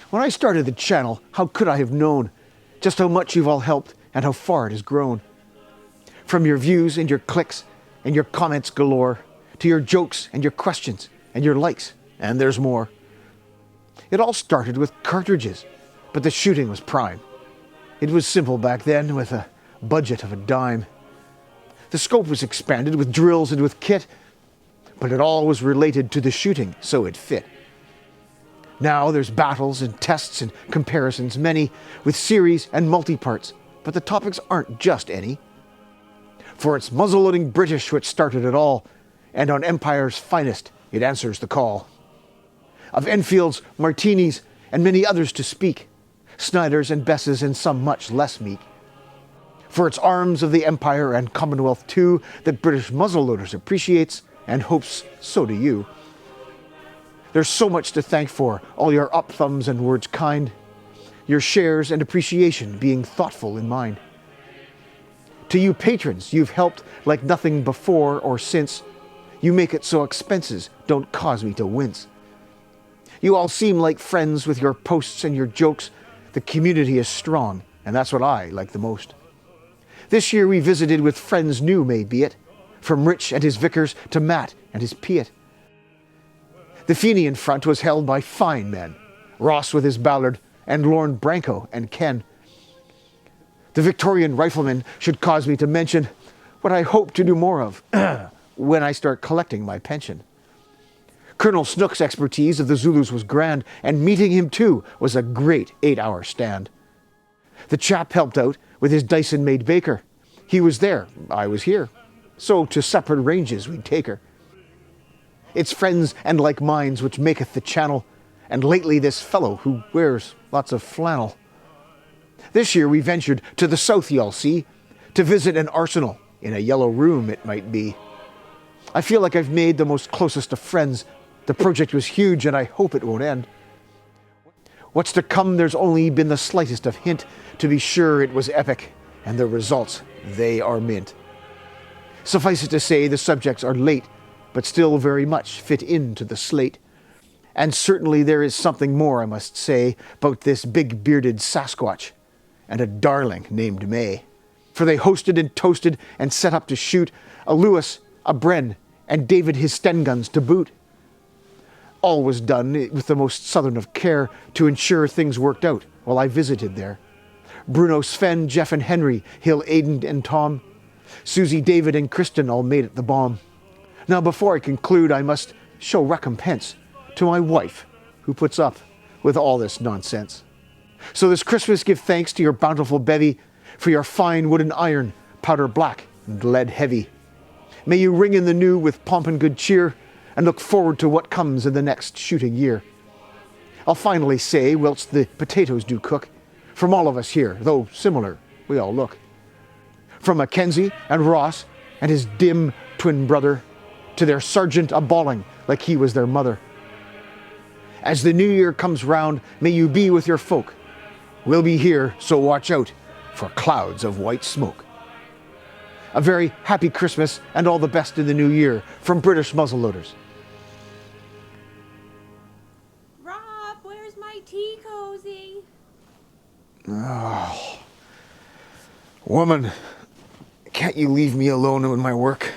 When I started the channel, how could I have known just how much you've all helped and how far it has grown? From your views and your clicks and your comments galore, to your jokes and your questions and your likes, and there's more. It all started with cartridges, but the shooting was prime. It was simple back then with a budget of a dime. The scope was expanded with drills and with kit, but it all was related to the shooting, so it fit. Now there's battles and tests and comparisons, many, with series and multi-parts, but the topics aren't just any. For it's muzzle-loading British which started it all, and on Empire's finest it answers the call. Of Enfields, Martinis, and many others to speak, Snyders and Besses and some much less meek. For it's arms of the Empire and Commonwealth too that British muzzleloaders appreciates and hopes so do you. There's so much to thank for, all your up thumbs and words kind, your shares and appreciation being thoughtful in mind. To you patrons, you've helped like nothing before or since. You make it so expenses don't cause me to wince. You all seem like friends with your posts and your jokes. The community is strong, and that's what I like the most. This year we visited with friends new, may be it, from Rich and his vicars to Matt and his Piet. The Fenian front was held by fine men, Ross with his Ballard, and Lorne Branco and Ken. The Victorian riflemen should cause me to mention what I hope to do more of when I start collecting my pension. Colonel Snook's expertise of the Zulus was grand, and meeting him too was a great 8-hour stand. The chap helped out with his Dyson-made baker. He was there, I was here, so to separate ranges we'd take her. It's friends and like minds which maketh the channel, and lately this fellow who wears lots of flannel. This year we ventured to the south, y'all see, to visit an arsenal, in a yellow room it might be. I feel like I've made the most closest of friends. The project was huge and I hope it won't end. What's to come there's only been the slightest of hint. To be sure it was epic, and the results, they are mint. Suffice it to say the subjects are late, but still very much fit into the slate. And certainly there is something more I must say about this big-bearded Sasquatch and a darling named May. For they hosted and toasted and set up to shoot a Lewis, a Bren, and David his Sten guns to boot. All was done with the most southern of care to ensure things worked out while I visited there. Bruno, Sven, Jeff and Henry, Hill, Aidan and Tom, Susie, David and Kristen all made it the bomb. Now before I conclude, I must show recompense to my wife who puts up with all this nonsense. So this Christmas give thanks to your bountiful bevy for your fine wood and iron, powder black and lead heavy. May you ring in the new with pomp and good cheer, and look forward to what comes in the next shooting year. I'll finally say, whilst the potatoes do cook, from all of us here, though similar, we all look. From Mackenzie and Ross and his dim twin brother, to their sergeant a bawling like he was their mother. As the new year comes round, may you be with your folk. We'll be here, so watch out for clouds of white smoke. A very happy Christmas and all the best in the new year from British muzzleloaders. Rob, where's my tea cozy? Oh, woman, can't you leave me alone in my work?